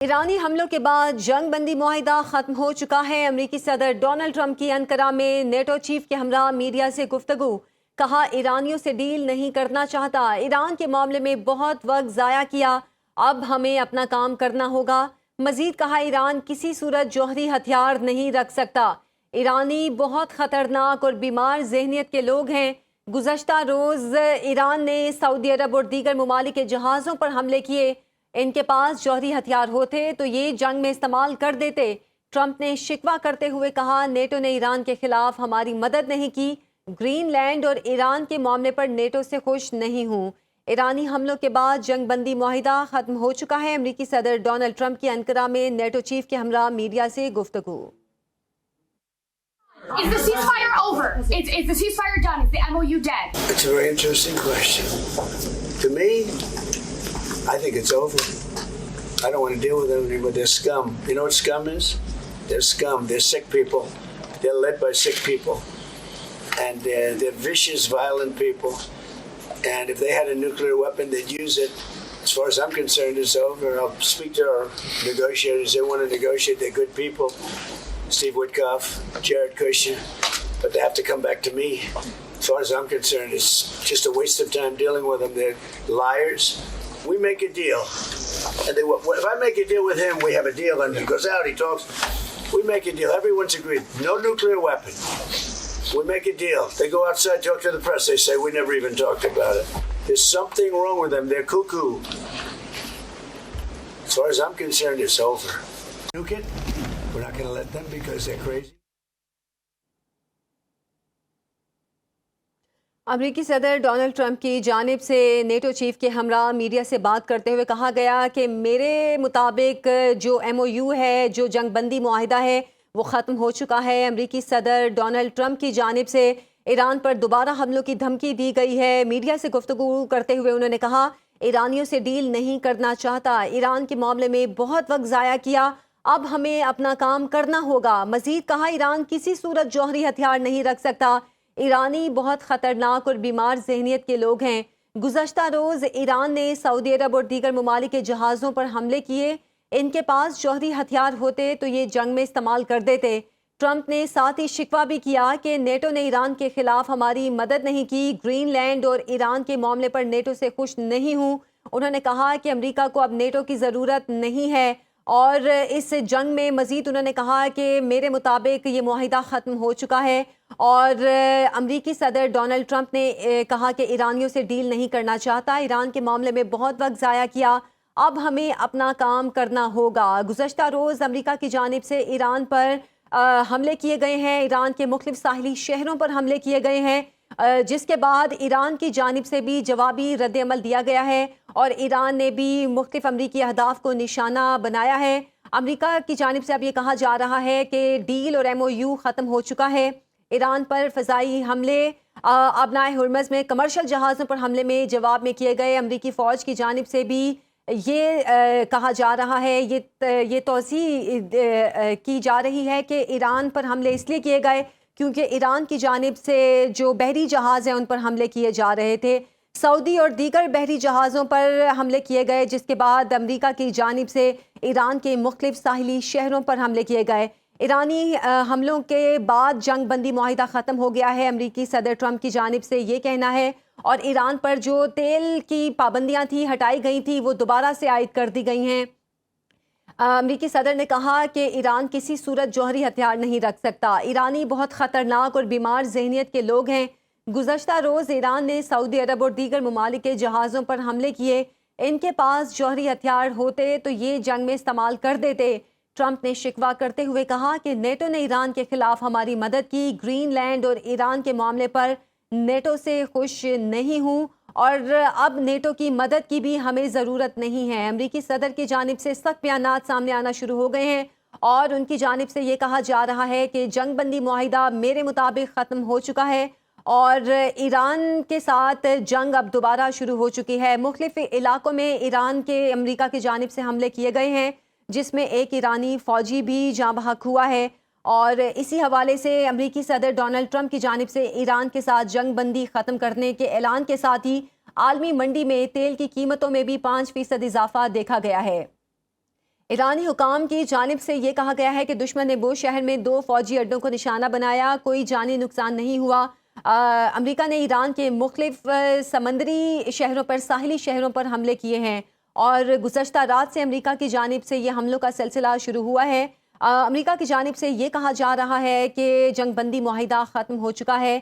ایرانی حملوں کے بعد جنگ بندی معاہدہ ختم ہو چکا ہے۔ امریکی صدر ڈونلڈ ٹرمپ کی انقرہ میں نیٹو چیف کے ہمراہ میڈیا سے گفتگو، کہا ایرانیوں سے ڈیل نہیں کرنا چاہتا، ایران کے معاملے میں بہت وقت ضائع کیا، اب ہمیں اپنا کام کرنا ہوگا۔ مزید کہا ایران کسی صورت جوہری ہتھیار نہیں رکھ سکتا، ایرانی بہت خطرناک اور بیمار ذہنیت کے لوگ ہیں۔ گزشتہ روز ایران نے سعودی عرب اور دیگر ممالک کے جہازوں پر حملے کیے، ان کے پاس جوہری ہتھیار ہوتے تو یہ جنگ میں استعمال کر دیتے۔ ٹرمپ نے شکوہ کرتے ہوئے کہا نیٹو نے ایران کے خلاف ہماری مدد نہیں کی، گرین لینڈ اور ایران کے معاملے پر نیٹو سے خوش نہیں ہوں۔ ایرانی حملوں کے بعد جنگ بندی معاہدہ ختم ہو چکا ہے۔ امریکی صدر ڈونلڈ ٹرمپ کی انقرہ میں نیٹو چیف کے ہمراہ میڈیا سے گفتگو۔ Is the ceasefire over? Is the ceasefire done? Is the MOU dead? It's a very interesting question. To me, I think it's over. I don't want to deal with them anymore. They're scum. You know what scum is? They're scum. They're sick people. They're led by sick people. And they're vicious, violent people. And if they had a nuclear weapon, they'd use it. As far as I'm concerned, it's over. I'll speak to our negotiators. They want to negotiate. They're good people. Steve Witkoff, Jared Kushner, but they have to come back to me. As far as I'm concerned, it's just a waste of time dealing with them. They're liars. We make a deal. And if I make a deal with him, we have a deal, and he goes out, he talks. We make a deal. Everyone's agreed. No nuclear weapon. We make a deal. They go outside, talk to the press. They say, we never even talked about it. There's something wrong with them. They're cuckoo. As far as I'm concerned, it's over. Nuke it. We're not going to let them because they're crazy. امریکی صدر Donald Trump کی جانب سے NATO chief کے ہمراہ media سے بات کرتے ہوئے کہا گیا کہ میرے مطابق جو MOU ہے، جو جنگ بندی معاہدہ ہے، وہ ختم ہو چکا ہے۔ امریکی صدر ڈونلڈ ٹرمپ کی جانب سے ایران پر دوبارہ حملوں کی دھمکی دی گئی ہے۔ میڈیا سے گفتگو کرتے ہوئے انہوں نے کہا ایرانیوں سے ڈیل نہیں کرنا چاہتا، ایران کے معاملے میں بہت وقت ضائع کیا، اب ہمیں اپنا کام کرنا ہوگا۔ مزید کہا ایران کسی صورت جوہری ہتھیار نہیں رکھ سکتا، ایرانی بہت خطرناک اور بیمار ذہنیت کے لوگ ہیں۔ گزشتہ روز ایران نے سعودی عرب اور دیگر ممالک کے جہازوں پر حملے کیے، ان کے پاس جوہری ہتھیار ہوتے تو یہ جنگ میں استعمال کر دیتے۔ ٹرمپ نے ساتھ ہی شکوہ بھی کیا کہ نیٹو نے ایران کے خلاف ہماری مدد نہیں کی، گرین لینڈ اور ایران کے معاملے پر نیٹو سے خوش نہیں ہوں۔ انہوں نے کہا کہ امریکہ کو اب نیٹو کی ضرورت نہیں ہے، اور اس جنگ میں مزید انہوں نے کہا کہ میرے مطابق یہ معاہدہ ختم ہو چکا ہے، اور امریکی صدر ڈونلڈ ٹرمپ نے کہا کہ ایرانیوں سے ڈیل نہیں کرنا چاہتا، ایران کے معاملے میں بہت وقت ضائع کیا، اب ہمیں اپنا کام کرنا ہوگا۔ گزشتہ روز امریکہ کی جانب سے ایران پر حملے کیے گئے ہیں، ایران کے مختلف ساحلی شہروں پر حملے کیے گئے ہیں، جس کے بعد ایران کی جانب سے بھی جوابی رد عمل دیا گیا ہے، اور ایران نے بھی مختلف امریکی اہداف کو نشانہ بنایا ہے۔ امریکہ کی جانب سے اب یہ کہا جا رہا ہے کہ ڈیل اور MOU ختم ہو چکا ہے۔ ایران پر فضائی حملے ابنائے ہرمز میں کمرشل جہازوں پر حملے میں جواب میں کیے گئے۔ امریکی فوج کی جانب سے بھی یہ کہا جا رہا ہے، یہ توضیح کی جا رہی ہے کہ ایران پر حملے اس لیے کیے گئے کیونکہ ایران کی جانب سے جو بحری جہاز ہیں ان پر حملے کیے جا رہے تھے، سعودی اور دیگر بحری جہازوں پر حملے کیے گئے، جس کے بعد امریکہ کی جانب سے ایران کے مختلف ساحلی شہروں پر حملے کیے گئے۔ ایرانی حملوں کے بعد جنگ بندی معاہدہ ختم ہو گیا ہے، امریکی صدر ٹرمپ کی جانب سے یہ کہنا ہے، اور ایران پر جو تیل کی پابندیاں تھیں ہٹائی گئی تھیں وہ دوبارہ سے عائد کر دی گئی ہیں۔ امریکی صدر نے کہا کہ ایران کسی صورت جوہری ہتھیار نہیں رکھ سکتا، ایرانی بہت خطرناک اور بیمار ذہنیت کے لوگ ہیں۔ گزشتہ روز ایران نے سعودی عرب اور دیگر ممالک کے جہازوں پر حملے کیے، ان کے پاس جوہری ہتھیار ہوتے تو یہ جنگ میں استعمال کر دیتے۔ ٹرمپ نے شکوہ کرتے ہوئے کہا کہ نیٹو نے ایران کے خلاف ہماری مدد کی، گرین لینڈ اور ایران کے معاملے پر نیٹو سے خوش نہیں ہوں، اور اب نیٹو کی مدد کی بھی ہمیں ضرورت نہیں ہے۔ امریکی صدر کی جانب سے سخت بیانات سامنے آنا شروع ہو گئے ہیں، اور ان کی جانب سے یہ کہا جا رہا ہے کہ جنگ بندی معاہدہ میرے مطابق ختم ہو چکا ہے، اور ایران کے ساتھ جنگ اب دوبارہ شروع ہو چکی ہے۔ مختلف علاقوں میں ایران کے امریکہ کی جانب سے حملے کیے گئے ہیں، جس میں ایک ایرانی فوجی بھی جاں بحق ہوا ہے، اور اسی حوالے سے امریکی صدر ڈونلڈ ٹرمپ کی جانب سے ایران کے ساتھ جنگ بندی ختم کرنے کے اعلان کے ساتھ ہی عالمی منڈی میں تیل کی قیمتوں میں بھی 5% اضافہ دیکھا گیا ہے۔ ایرانی حکام کی جانب سے یہ کہا گیا ہے کہ دشمن نے بوش شہر میں 2 فوجی اڈوں کو نشانہ بنایا، کوئی جانی نقصان نہیں ہوا۔ امریکہ نے ایران کے مختلف سمندری شہروں پر، ساحلی شہروں پر حملے کیے ہیں اور گزشتہ رات سے امریکہ کی جانب سے یہ حملوں کا سلسلہ شروع ہوا ہے۔ امریکہ کی جانب سے یہ کہا جا رہا ہے کہ جنگ بندی معاہدہ ختم ہو چکا ہے۔